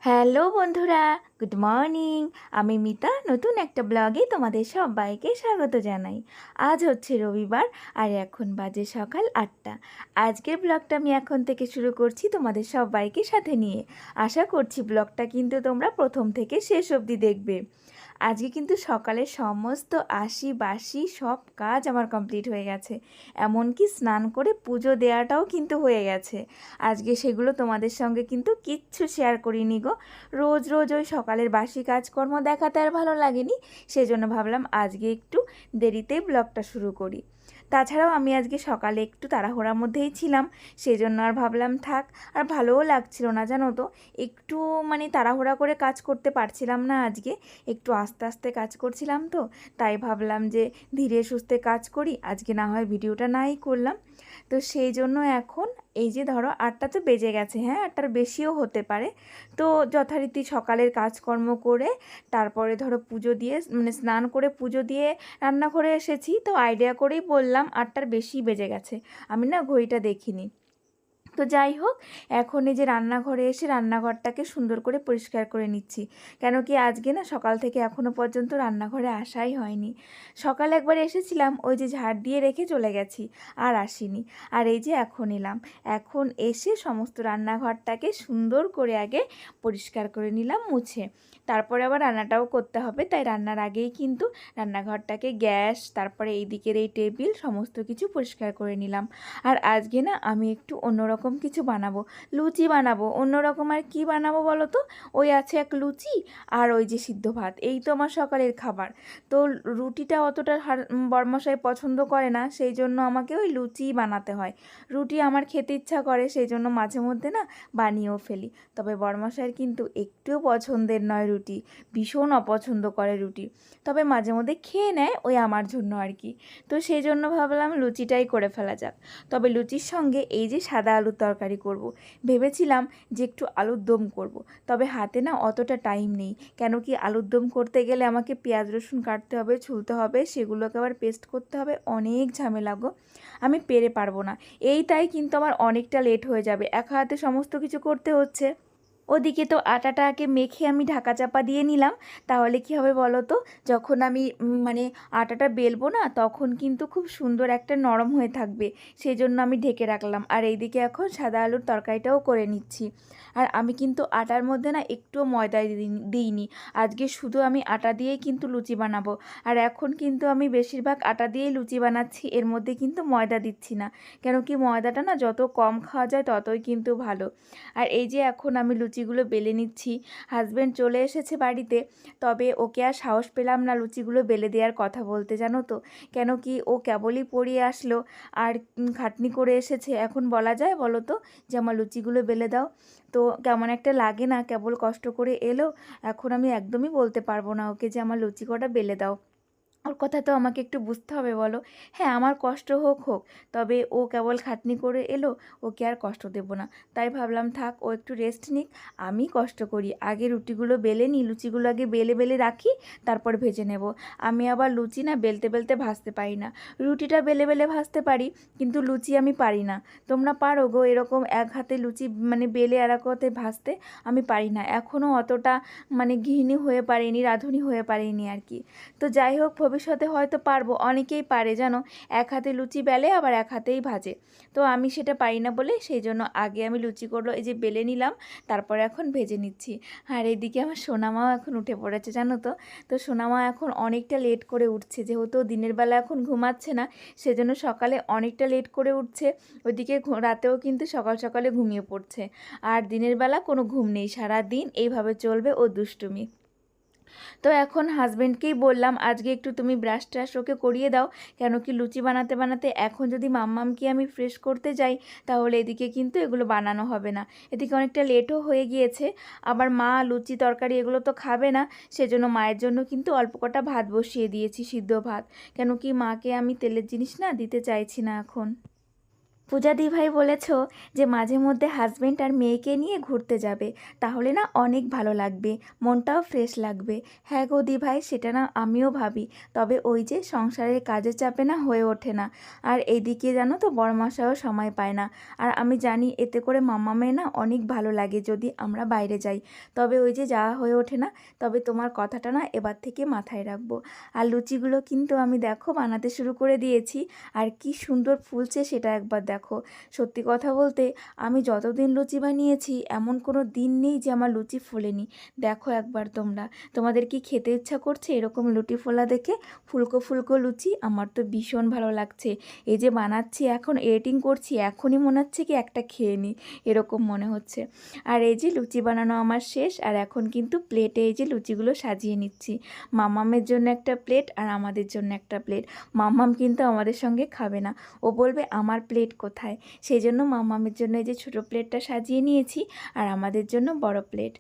Hello বন্ধুরা, good morning. আমি মিতা নতুন একটা ব্লগে তোমাদের সবাইকে স্বাগত জানাই। আজ হচ্ছে রবিবার আর এখন বাজে সকাল 8টা। আজকের ব্লগটা আমি এখন থেকে শুরু করছি তোমাদের সবাইকে সাথে নিয়ে। আশা করছি ব্লগটা কিন্তু তোমরা প্রথম থেকে শেষ অবধি দেখবে। আজকে কিন্তু সকালে সমস্ত আশি বাসি সব কাজ আমার কমপ্লিট হয়ে গেছে, এমনকি স্নান করে পুজো দেওয়াটাও কিন্তু হয়ে গেছে। আজকে সেগুলো তোমাদের সঙ্গে কিন্তু কিচ্ছু শেয়ার করিনি গো। রোজ রোজ ওই সকালের বাসি কাজকর্ম দেখাতে আর ভালো লাগেনি, সেজন্য ভাবলাম আজকে একটু দেরিতেই ব্লগটা শুরু করি। তাছাড়াও আমি আজকে সকালে একটু তাড়াহুড়ার মধ্যেই ছিলাম, সেজন্য আর ভাবলাম থাক। আর ভালোও লাগছিল না জানো তো, একটু তাড়াহুড়া করে কাজ করতে পারছিলাম না আজকে, একটু আস্তে আস্তে কাজ করছিলাম তো, তাই ভাবলাম যে ধীরে সুস্থে কাজ করি, আজকে না হয় ভিডিওটা নাই করলাম। তো সেই জন্য এখন এই যে ধরো 8টা তো বেজে গেছে, হ্যাঁ 8টার বেশিও হতে পারে। তো যথারীতি সকালের কাজকর্ম করে তারপরে ধরো পুজো দিয়ে স্নান করে পুজো দিয়ে রান্নাঘরে এসেছি, তো আইডিয়া করেই বললাম 8টার বেশি বেজে গেছে, আমি না ঘড়িটা দেখিনি। তো যাই হোক, এখন এই যে রান্নাঘরে এসে রান্নাঘরটাকে সুন্দর করে পরিষ্কার করে নিচ্ছি, কেন কি আজকে না সকাল থেকে এখনও পর্যন্ত রান্নাঘরে আসাই হয়নি। সকালে একবার এসেছিলাম, ওই যে ঝাড় দিয়ে রেখে চলে গেছি, আর আসিনি। আর এই যে এখন এলাম, এখন এসে সমস্ত রান্নাঘরটাকে সুন্দর করে আগে পরিষ্কার করে নিলাম মুছে, তারপরে আবার রান্নাটাও করতে হবে, তাই রান্নার আগেই কিন্তু রান্নাঘরটাকে গ্যাস, তারপরে এই দিকের এই টেবিল সমস্ত কিছু পরিষ্কার করে নিলাম। আর আজকে না আমি একটু অন্যরকম কিছু বানাবো, লুচি বানাবো। অন্যরকম আর কি বানাবো বলো তো, ওই আছে এক লুচি আর ওই যে সিদ্ধ ভাত, এই তো আমার সকালের খাবার। তো রুটিটা অতটা বরমশাই পছন্দ করে না, সেই জন্য আমাকে ওই লুচিই বানাতে হয়। রুটি আমার খেতে ইচ্ছা করে, সেই জন্য মাঝে মধ্যে না বানিয়েও ফেলি। তবে বরমশাইয়ের কিন্তু একটুও পছন্দের নয় রুটি, ভীষণ অপছন্দ করে রুটি। তবে মাঝে মধ্যে খেয়ে নেয় ওই আমার জন্য আর কি। তো সেই জন্য ভাবলাম লুচিটাই করে ফেলা যাক। তবে লুচির সঙ্গে এই যে সাদা আলুর তরকারি করব, ভেবেছিলাম যে একটু আলুর দম করব, তবে হাতে না অতটা টাইম নেই, কেন কি আলুর দম করতে গেলে আমাকে পেঁয়াজ রসুন কাটতে হবে, ছুলতে হবে, সেগুলোকে আবার পেস্ট করতে হবে, অনেক ঝামেলা গো, আমি পেরে পারবো না। তাই কিন্তু আমার অনেকটা লেট হয়ে যাবে, একা হাতে সমস্ত কিছু করতে হচ্ছে। ওদিকে তো আটাটাকে মেখে আমি ঢাকা চাপা দিয়ে নিলাম, তাহলে কি হবে বলো তো, যখন আমি আটাটা বেলবো না, তখন কিন্তু খুব সুন্দর একটা নরম হয়ে থাকবে, সেই জন্য আমি ঢেকে রাখলাম। আর এইদিকে এখন সাদা আলুর তরকারিটাও করে নিচ্ছি। আর আমি কিন্তু আটার মধ্যে না একটুও ময়দা দিইনি, আজকে শুধু আমি আটা দিয়েই কিন্তু লুচি বানাবো। আর এখন কিন্তু আমি বেশিরভাগ আটা দিয়েই লুচি বানাচ্ছি, এর মধ্যে কিন্তু ময়দা দিচ্ছি না, কেন কি ময়দাটা না যত কম খাওয়া যায় ততই কিন্তু ভালো। আর এই যে এখন আমি লুচিগুলো বেলে নিচ্ছি, হাজব্যান্ড চলে এসেছে বাড়িতে, তবে ওকে আর সাহস পেলাম না লুচিগুলো বেলে দেওয়ার কথা বলতে, জানো তো, কেন কি ও কেবলই পড়িয়ে আসলো আর খাটনি করে এসেছে, এখন বলা যায় বলো তো যে আমার লুচিগুলো বেলে দাও? তো কেমন একটা লাগে না, কেবল কষ্ট করে এলো, এখন আমি একদমই বলতে পারবো না ওকে যে আমার লুচি কটা বেলে দাও। ওর কথা তো আমাকে একটু বুঝতে হবে বলো। হ্যাঁ, আমার কষ্ট হোক হোক, তবে ও কেবল খাটনি করে এলো, ওকে আর কষ্ট দেব না। তাই ভাবলাম থাক, ও একটু রেস্ট নিক, আমি কষ্ট করি, আগে রুটিগুলো বেলে নিই, লুচিগুলো আগে বেলে বেলে রাখি, তারপর ভেজে নেব। আমি আবার লুচি না বেলতে বেলতে ভাজতে পারি না, রুটিটা বেলে বেলে ভাজতে পারি, কিন্তু লুচি আমি পারি না। তোমরা পারো গো এরকম এক হাতে লুচি বেলে আর এক হাতে ভাজতে? আমি পারি না, এখনও অতটা গৃহিণী হয়ে পারিনি, রাঁধুনি হয়ে পারিনি আর কি। তো যাই হোক, ভবিষ্যতে হয়তো পারবো, অনেকেই পারে জানো, এক হাতে লুচি বেলে আবার এক হাতেই ভাজে। তো আমি সেটা পারি না বলে সেই জন্য আগে আমি লুচিগুলো এই যে বেলে নিলাম, তারপরে এখন ভেজে নিচ্ছি। আর এইদিকে আমার সোনামাও এখন উঠে পড়েছে জানো তো। তো সোনামা এখন অনেকটা লেট করে উঠছে, যেহেতু দিনের বেলা এখন ঘুমাচ্ছে না, সেজন্য সকালে অনেকটা লেট করে উঠছে। ওইদিকে রাতেও কিন্তু সকাল সকালে ঘুমিয়ে পড়ছে, আর দিনের বেলা কোনো ঘুম নেই, সারা দিন এইভাবে চলবে ও দুষ্টুমি। তো এখন হাজব্যান্ডকেই বললাম আজকে একটু তুমি ব্রাশ ট্রাশ ওকে করিয়ে দাও, কেন কি লুচি বানাতে বানাতে এখন যদি মাম্মামকে আমি ফ্রেশ করতে যাই, তাহলে এদিকে কিন্তু এগুলো বানানো হবে না, এদিকে অনেকটা লেটও হয়ে গিয়েছে। আবার মা লুচি তরকারি এগুলো তো খাবে না, সেজন্য মায়ের জন্য কিন্তু অল্প কটা ভাত বসিয়ে দিয়েছি, সিদ্ধ ভাত, কেন কি মাকে আমি তেলের জিনিস না দিতে চাইছি না এখন। পূজাদি ভাই বলেছ যে মাঝে মধ্যে হাজবেন্ড আর মেয়েকে নিয়ে ঘুরতে যাবে, তাহলে না অনেক ভালো লাগবে, মনটাও ফ্রেশ লাগবে। হ্যাঁ গো দি ভাই, সেটা না আমিও ভাবি, তবে ওই যে সংসারের কাজের চাপে না হয়ে ওঠে না। আর এইদিকে জানো তো বড়মাসাও সময় পায় না। আর আমি জানি এতে করে মামামের না অনেক ভালো লাগে যদি আমরা বাইরে যাই, তবে ওই যে যাওয়া হয়ে ওঠে না। তবে তোমার কথাটা না এবার থেকে মাথায় রাখবো। আর লুচিগুলো কিন্তু আমি দেখো বানাতে শুরু করে দিয়েছি, আর কি সুন্দর ফুলছে সেটা একবার দেখো। সত্যি কথা বলতে আমি যতদিন লুচি বানিয়েছি এমন কোনো দিন নেই যে আমার লুচি ফোলেনি। দেখো একবার তোমরা, তোমাদের কি খেতে ইচ্ছা করছে এরকম লুচি ফোলা দেখে? ফুলকো ফুলকো লুচি আমার তো ভীষণ ভালো লাগছে। এই যে বানাচ্ছি এখন, এডিটিং করছি, এখনই মনে হচ্ছে কি একটা খেয়ে নিই, এরকম মনে হচ্ছে। আর এই যে লুচি বানানো আমার শেষ, আর এখন কিন্তু প্লেটে এই যে লুচিগুলো সাজিয়ে নিচ্ছি। মামামের জন্য একটা প্লেট আর আমাদের জন্য একটা প্লেট। মামাম কিন্তু আমাদের সঙ্গে খাবে না, ও বলবে আমার প্লেট কোথায়। সেই জন্য মামামের জন্য এই যে ছোটো প্লেটটা সাজিয়ে নিয়েছি, আর আমাদের জন্য বড় প্লেট।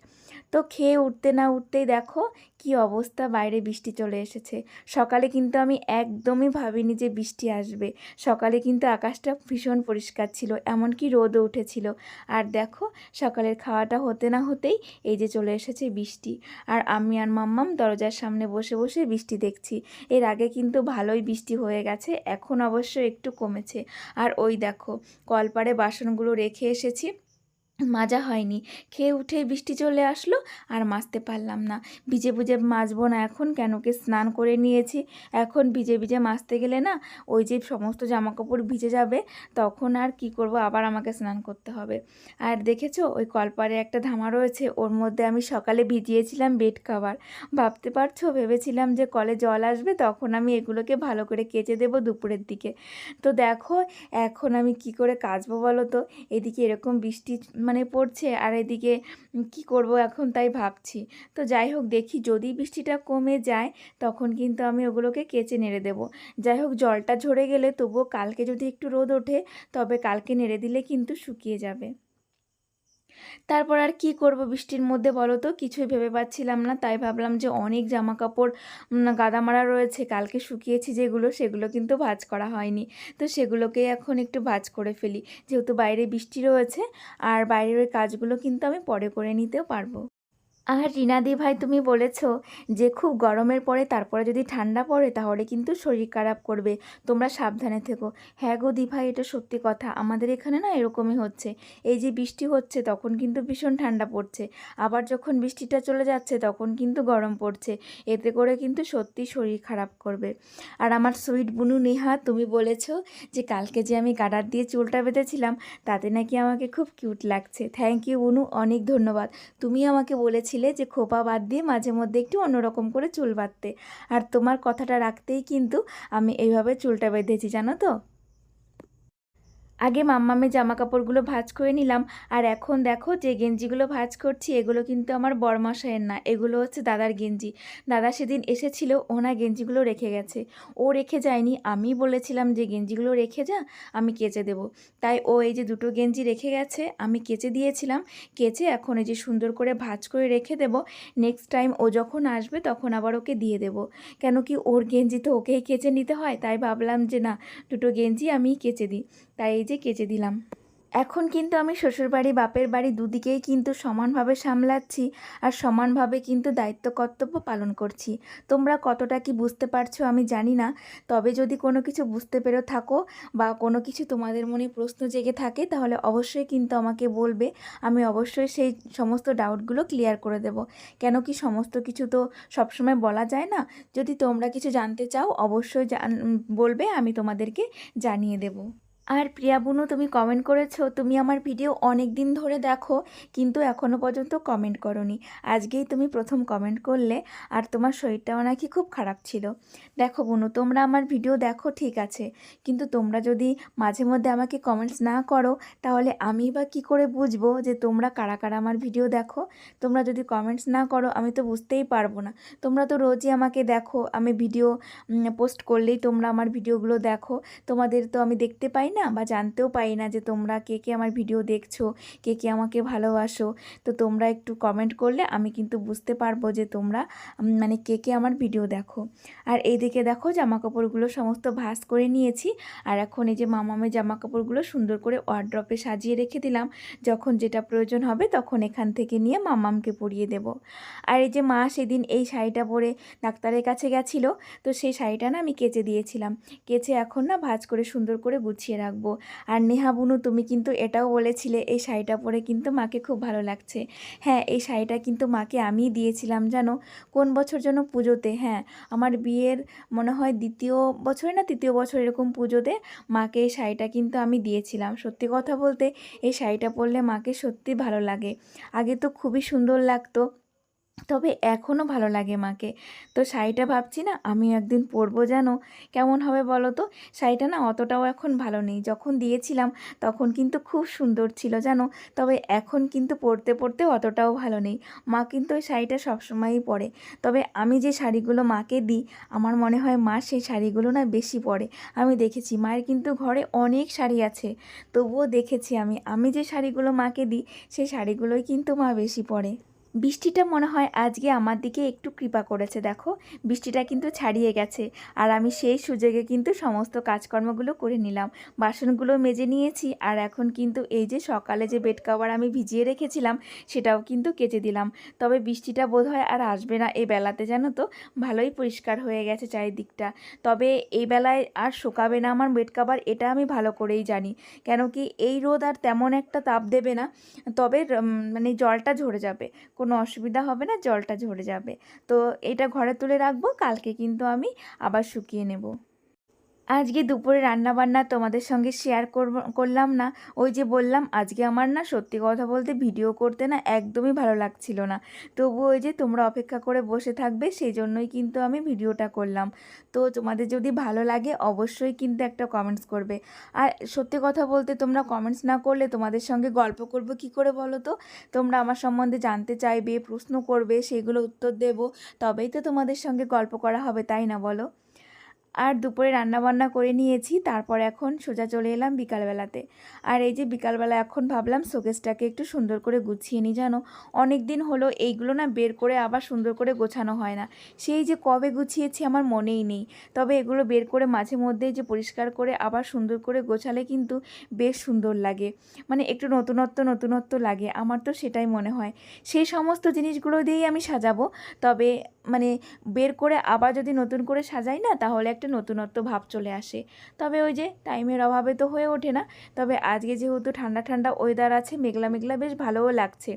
তো খেয়ে উঠতে না উঠতেই দেখো কি অবস্থা, বাইরে বৃষ্টি চলে এসেছে। সকালে কিন্তু আমি একদমই ভাবিনি যে বৃষ্টি আসবে। সকালে কিন্তু আকাশটা ভীষণ পরিষ্কার ছিল, এমনকি রোদও উঠেছিল। আর দেখো সকালের খাওয়াটা হতে না হতেই এই যে চলে এসেছে বৃষ্টি। আর আমি আর মাম্মাম দরজার সামনে বসে বসে বৃষ্টি দেখছি। এর আগে কিন্তু ভালোই বৃষ্টি হয়ে গেছে, এখন অবশ্য একটু কমেছে। আর ওই দেখো কলপারে বাসনগুলো রেখে এসেছি, মাজা হয়নি। খেয়ে উঠেই বৃষ্টি চলে আসলো, আর মাজতে পারলাম না। ভিজে ভিজে মাজবো না এখন, কেন কি স্নান করে নিয়েছি। এখন ভিজে ভিজে মাজতে গেলে না ওই যে সমস্ত জামাকাপড় ভিজে যাবে, তখন আর কি করব, আবার আমাকে স্নান করতে হবে। আর দেখেছো ওই কলপারে একটা ধামা রয়েছে, ওর মধ্যে আমি সকালে ভিজিয়েছিলাম বেড কভার। ভাবতে পারছো, ভেবেছিলাম যে কলে জল আসবে তখন আমি এগুলোকে ভালো করে কেচে দেবো দুপুরের দিকে। তো দেখো এখন আমি কি করে কাচবো বলো তো, এদিকে এরকম বৃষ্টি মানে পড়ছে, আর এদিকে কি করব এখন তাই ভাবছি। তো যাই হোক, দেখি যদি বৃষ্টিটা কমে যায় তখন কিন্তু আমি ওগুলোকে কেচে নেড়ে দেবো। যাই হোক, জলটা ঝরে গেলে তবুও কালকে যদি একটু রোদ ওঠে তবে কালকে নেড়ে দিলে কিন্তু শুকিয়ে যাবে। তারপর আর কি করব বৃষ্টির মধ্যে বলো তো, কিছুই ভেবে পাচ্ছিলাম না। তাই ভাবলাম যে অনেক জামা কাপড় গাদা মারা রয়েছে, কালকে শুকিয়েছি যেগুলো সেগুলো কিন্তু ভাঁজ করা হয়নি। তো সেগুলোকে এখন একটু ভাঁজ করে ফেলি, যেহেতু বাইরে বৃষ্টি রয়েছে। আর বাইরের ওই কাজগুলো কিন্তু আমি পরে করে নিতেও পারবো। আর রিনাদি ভাই, তুমি বলেছ যে খুব গরমের পরে তারপরে যদি ঠান্ডা পড়ে তাহলে কিন্তু শরীর খারাপ করবে, তোমরা সাবধানে থেকো। হ্যাঁ গো দি ভাই, এটা সত্যি কথা, আমাদের এখানে না এরকমই হচ্ছে। এই যে বৃষ্টি হচ্ছে তখন কিন্তু ভীষণ ঠান্ডা পড়ছে, আবার যখন বৃষ্টিটা চলে যাচ্ছে তখন কিন্তু গরম পড়ছে। এতে করে কিন্তু সত্যি শরীর খারাপ করবে। আর আমার সুইট বুনু নেহা, তুমি বলেছ যে কালকে যে আমি গার্ডার দিয়ে চুলটা বেঁধেছিলাম তাতে নাকি আমাকে খুব কিউট লাগছে। থ্যাংক ইউ বুনু, অনেক ধন্যবাদ। তুমি আমাকে বলেছিলে যে খোপা বাদ দিয়ে মাঝে মধ্যে একটু অন্যরকম করে চুল বাঁধতে, আর তোমার কথাটা রাখতেই কিন্তু আমি এইভাবে চুলটা বেঁধেছি, জানো তো। আগে মাম্মামের জামা কাপড়গুলো ভাঁজ করে নিলাম, আর এখন দেখো যে গেঞ্জিগুলো ভাঁজ করছি এগুলো কিন্তু আমার বড়মশাইয়ের না, এগুলো হচ্ছে দাদার গেঞ্জি। দাদা সেদিন এসেছিল, ওনা গেঞ্জিগুলো রেখে গেছে। ও রেখে যায়নি, আমি বলেছিলাম যে গেঞ্জিগুলো রেখে যা, আমি কেচে দেবো। তাই ও এই যে দুটো গেঞ্জি রেখে গেছে, আমি কেচে দিয়েছিলাম। কেচে এখন এই যে সুন্দর করে ভাঁজ করে রেখে দেবো। নেক্সট টাইম ও যখন আসবে তখন আবার ওকে দিয়ে দেবো। কেন কি ওর গেঞ্জি তো ওকেই কেচে নিতে হয়, তাই ভাবলাম যে না, দুটো গেঞ্জি আমিই কেচে দিই। তাই এই যে কেচে দিলাম। এখন কিন্তু আমি শ্বশুরবাড়ি বাপের বাড়ি দুদিকেই কিন্তু সমানভাবে সামলাচ্ছি, আর সমানভাবে কিন্তু দায়িত্ব কর্তব্য পালন করছি। তোমরা কতটা কি বুঝতে পারছো আমি জানি না, তবে যদি কোনো কিছু বুঝতে পেরে থাকো বা কোনো কিছু তোমাদের মনে প্রশ্ন জেগে থাকে তাহলে অবশ্যই কিন্তু আমাকে বলবে। আমি অবশ্যই সেই সমস্ত ডাউটগুলো ক্লিয়ার করে দেব। কেন কি সমস্ত কিছু তো সবসময় বলা যায় না। যদি তোমরা কিছু জানতে চাও অবশ্যই বলবে, আমি তোমাদেরকে জানিয়ে দেব। আর প্রিয়া বুনু, তুমি কমেন্ট করেছো তুমি আমার ভিডিও অনেক দিন ধরে দেখো কিন্তু এখনও পর্যন্ত কমেন্ট করোনি। আজকেই তুমি প্রথম কমেন্ট করলে, আর তোমার শরীরটাও নাকি খুব খারাপ ছিল। দেখো বুনু, তোমরা আমার ভিডিও দেখো ঠিক আছে, কিন্তু তোমরা যদি মাঝে মধ্যে আমাকে কমেন্টস না করো তাহলে আমি বা কী করে বুঝবো যে তোমরা কারা কারা আমার ভিডিও দেখো। তোমরা যদি কমেন্টস না করো আমি তো বুঝতেই পারবো না। তোমরা তো রোজই আমাকে দেখো, আমি ভিডিও পোস্ট করলেই তোমরা আমার ভিডিওগুলো দেখো, তোমাদের তো আমি দেখতে পাই না। না বা জানতেও পারি না যে তোমরা কে কে আমার ভিডিও দেখছো, কে কে আমাকে ভালোবাসো। তো তোমরা একটু কমেন্ট করলে আমি কিন্তু বুঝতে পারবো যে তোমরা মানে কে কে আমার ভিডিও দেখো। আর এইদিকে দেখো জামাকাপড়গুলো সমস্ত ভাঁজ করে নিয়েছি। আর এখন এই যে মামামের জামাকাপড়গুলো সুন্দর করে ওয়ারড্রপে সাজিয়ে রেখে দিলাম, যখন যেটা প্রয়োজন হবে তখন এখান থেকে নিয়ে মামামকে পরিয়ে দেব। আর এই যে মা সেদিন এই শাড়িটা পরে ডাক্তারের কাছে গেছিলো, তো সেই শাড়িটা না আমি কেচে দিয়েছিলাম। কেচে এখন না ভাঁজ করে সুন্দর করে গুছিয়ে রাখবো। আর নেহা বুনু, তুমি কিন্তু এটাও বলেছিলে এই শাড়িটা পরে কিন্তু মাকে খুব ভালো লাগছে। হ্যাঁ, এই শাড়িটা কিন্তু মাকে আমিই দিয়েছিলাম জানো, কোন বছর যেন পুজোতে, হ্যাঁ আমার বিয়ের মনে হয় দ্বিতীয় বছরে না তৃতীয় বছর এরকম পুজোতে মাকে এই শাড়িটা কিন্তু আমি দিয়েছিলাম। সত্যি কথা বলতে এই শাড়িটা পরলে মাকে সত্যি ভালো লাগে। আগে তো খুবই সুন্দর লাগতো, তবে এখনও ভালো লাগে মাকে। তো শাড়িটা ভাবছি না আমি একদিন পরবো, জানো কেমন হবে বলো তো। শাড়িটা না অতটাও এখন ভালো নেই, যখন দিয়েছিলাম তখন কিন্তু খুব সুন্দর ছিল জানো, তবে এখন কিন্তু পরতে পরতে অতটাও ভালো নেই। মা কিন্তু ওই শাড়িটা সবসময়ই পরে, তবে আমি যে শাড়িগুলো মাকে দিই আমার মনে হয় মা সেই শাড়িগুলো না বেশি পরে। আমি দেখেছি মায়ের কিন্তু ঘরে অনেক শাড়ি আছে, তবুও দেখেছি আমি যে শাড়িগুলো মাকে দিই সেই শাড়িগুলোই কিন্তু মা বেশি পরে। বৃষ্টিটা মনে হয় আজকে আমার দিকে একটু কৃপা করেছে, দেখো বৃষ্টিটা কিন্তু ছাড়িয়ে গেছে। আর আমি সেই সুযোগে কিন্তু সমস্ত কাজকর্মগুলো করে নিলাম, বাসনগুলো মেজে নিয়েছি। আর এখন কিন্তু এই যে সকালে যে বেড কভার আমি ভিজিয়ে রেখেছিলাম সেটাও কিন্তু কেচে দিলাম। তবে বৃষ্টিটা বোধহয় আর আসবে না এই বেলাতে, জানো তো ভালোই পরিষ্কার হয়ে গেছে চারিদিকটা। তবে এই বেলায় আর শুকাবে না আমার বেড কভার, এটা আমি ভালো করেই জানি, কেন কি এই রোদ আর তেমন একটা তাপ দেবে না, তবে মানে জলটা ঝরে যাবে, কোনো অসুবিধা হবে না, জলটা ঝরে যাবে। তো এটা ঘরে তুলে রাখবো, কালকে কিন্তু আমি আবার শুকিয়ে নেব। আজকে দুপুরে রান্নাবান্না তোমাদের সঙ্গে শেয়ার করলাম না, ওই যে বললাম আজকে আমার না সত্যি কথা বলতে ভিডিও করতে না একদমই ভালো লাগছিল না। তবু ওই যে তোমরা অপেক্ষা করে বসে থাকবে সেই জন্যই কিন্তু আমি ভিডিওটা করলাম। তো তোমাদের যদি ভালো লাগে অবশ্যই কিন্তু একটা কমেন্টস করবে। আর সত্যি কথা বলতে তোমরা কমেন্টস না করলে তোমাদের সঙ্গে গল্প করব কি করে বলো তো। তোমরা আমার সম্বন্ধে জানতে চাইবে, প্রশ্ন করবে, সেগুলো উত্তর দেব, তবেই তো তোমাদের সঙ্গে গল্প করা হবে, তাই না বলো। আর দুপুরে রান্নাবান্না করে নিয়েছি, তারপর এখন সোজা চলে এলাম বিকালবেলাতে। আর এই যে বিকালবেলা এখন ভাবলাম শোকেসটাকে একটু সুন্দর করে গুছিয়ে নিই, জানো অনেক দিন হলো এইগুলো না বের করে আবার সুন্দর করে গোছানো হয় না, সেই যে কবে গুছিয়েছি আমার মনেই নেই। তবে এগুলো বের করে মাঝে মধ্যেই যে পরিষ্কার করে আবার সুন্দর করে গোছালে কিন্তু বেশ সুন্দর লাগে, মানে একটু নতুনত্ব লাগে, আমার তো সেটাই মনে হয়। সেই সমস্ত জিনিসগুলো দিয়েই আমি সাজাবো, তবে মানে বের করে আবার যদি নতুন করে সাজাই না তাহলে একটা নতুনত্ব ভাব চলে আসে। তবে ওই যে টাইমের অভাবে তো হয়ে ওঠে না। তবে আজকে যেহেতু ঠান্ডা ঠান্ডা ওয়েদার আছে, মেঘলা মেঘলা বেশ ভালোও লাগছে।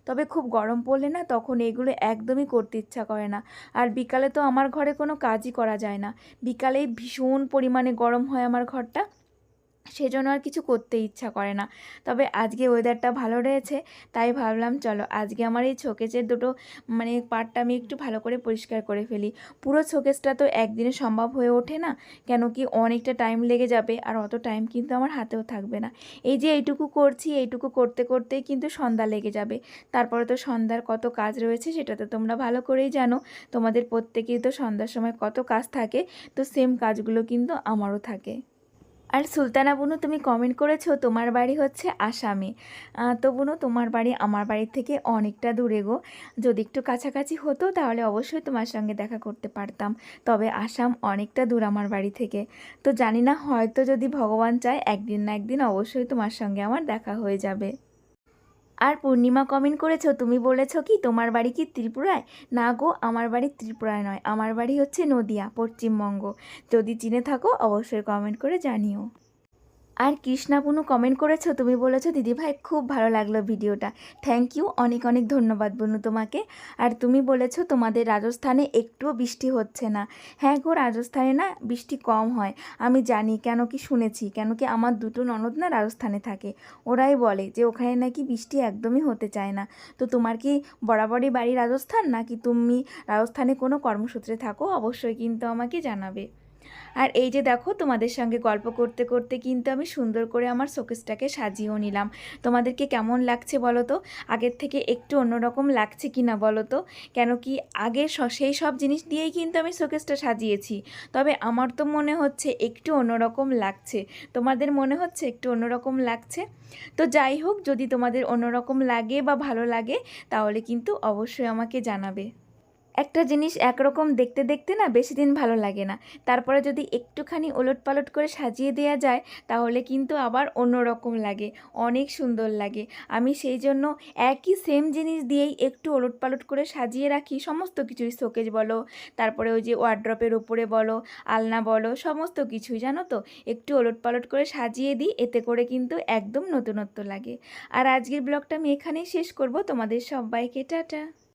তবে খুব গরম পড়লে না তখন এগুলো একদমই করতে ইচ্ছা করে না। আর বিকালে তো আমার ঘরে কোনো কাজই করা যায় না, বিকালেই ভীষণ পরিমাণে গরম হয় আমার ঘরটা, সেজন্য আর কিছু করতে ইচ্ছা করে না। তবে আজকে ওয়েদারটা ভালো রয়েছে, তাই ভাবলাম চলো আজকে আমার এই শোকেসের দুটো মানে পার্টটা আমি একটু ভালো করে পরিষ্কার করে ফেলি। পুরো শোকেসটা তো একদিনে সম্ভব হয়ে ওঠে না, কেন কি অনেকটা টাইম লেগে যাবে, আর অত টাইম কিন্তু আমার হাতেও থাকবে না। এই যে এইটুকু করছি, এইটুকু করতে করতেই কিন্তু সন্ধ্যা লেগে যাবে। তারপরে তো সন্ধ্যার কত কাজ রয়েছে সেটা তো তোমরা ভালো করেই জানো, তোমাদের প্রত্যেকেই তো সন্ধ্যার সময় কত কাজ থাকে, তো সেম কাজগুলো কিন্তু আমারও থাকে। আর সুলতানা বুনু, তুমি কমেন্ট করেছো তোমার বাড়ি হচ্ছে আসামে। তো বুনু তোমার বাড়ি আমার বাড়ির থেকে অনেকটা দূরে গো, যদি একটু কাছাকাছি হতো তাহলে অবশ্যই তোমার সঙ্গে দেখা করতে পারতাম, তবে আসাম অনেকটা দূর আমার বাড়ি থেকে। তো জানি না, হয়তো যদি ভগবান চায় একদিন না একদিন অবশ্যই তোমার সঙ্গে আমার দেখা হয়ে যাবে। আর পূর্ণিমা কমেন্ট করেছো, তুমি বলেছো কি তোমার বাড়ি কি ত্রিপুরায়? না গো, আমার বাড়ি ত্রিপুরায় নয়, আমার বাড়ি হচ্ছে নদিয়া, পশ্চিমবঙ্গ। যদি চিনে থাকো অবশ্যই কমেন্ট করে জানিও। আর কৃষ্ণা বুনু কমেন্ট করেছো, তুমি বলেছো দিদিভাই খুব ভালো লাগলো ভিডিওটা। থ্যাংক ইউ, অনেক অনেক ধন্যবাদ বুনু তোমাকে। আর তুমি বলেছো তোমাদের রাজস্থানে একটুও বৃষ্টি হচ্ছে না। হ্যাঁ গো, রাজস্থানে না বৃষ্টি কম হয়, আমি জানি, কেন কি শুনেছি, কেন কি আমার দুটো ননদ না রাজস্থানে থাকে, ওরাই বলে যে ওখানে নাকি বৃষ্টি একদমই হতে চায় না। তো তোমার কি বরাবরই বাড়ি রাজস্থান, নাকি তুমি রাজস্থানে কোনো কর্মসূত্রে থাকো? অবশ্যই কিন্তু আমাকে জানাবে। আর এই যে দেখো, তোমাদের সঙ্গে গল্প করতে করতে কিন্তু আমি সুন্দর করে আমার শোকেসটাকে সাজিয়েও নিলাম। তোমাদেরকে কেমন লাগছে বলো তো? আগের থেকে একটু অন্যরকম লাগছে কি না বলো তো? কেন কি আগে সেই সব জিনিস দিয়েই কিন্তু আমি শোকেসটা সাজিয়েছি, তবে আমার তো মনে হচ্ছে একটু অন্যরকম লাগছে। তোমাদের মনে হচ্ছে একটু অন্যরকম লাগছে? তো যাই হোক, যদি তোমাদের অন্যরকম লাগে বা ভালো লাগে তাহলে কিন্তু অবশ্যই আমাকে জানাবে। একটা জিনিস একরকম দেখতে দেখতে না বেশি দিন ভালো লাগে না, তারপরে যদি একটুখানি ওলটপালট করে সাজিয়ে দেওয়া যায় তাহলে কিন্তু আবার অন্য রকম লাগে, অনেক সুন্দর লাগে। আমি সেই জন্য একই সেম জিনিস দিয়েই একটু ওলটপালট করে সাজিয়ে রাখি সমস্ত কিছুই, শোকেস বলো, তারপরে ওই যে ওয়ার্ড্রপের ওপরে বলো, আলনা বলো, সমস্ত কিছুই জানো তো, একটু ওলটপালট করে সাজিয়ে দিই, এতে করে কিন্তু একদম নতুনত্ব লাগে। আর আজকের ব্লগটা আমি এখানেই শেষ করব। তোমাদের সবাইকে টাটা।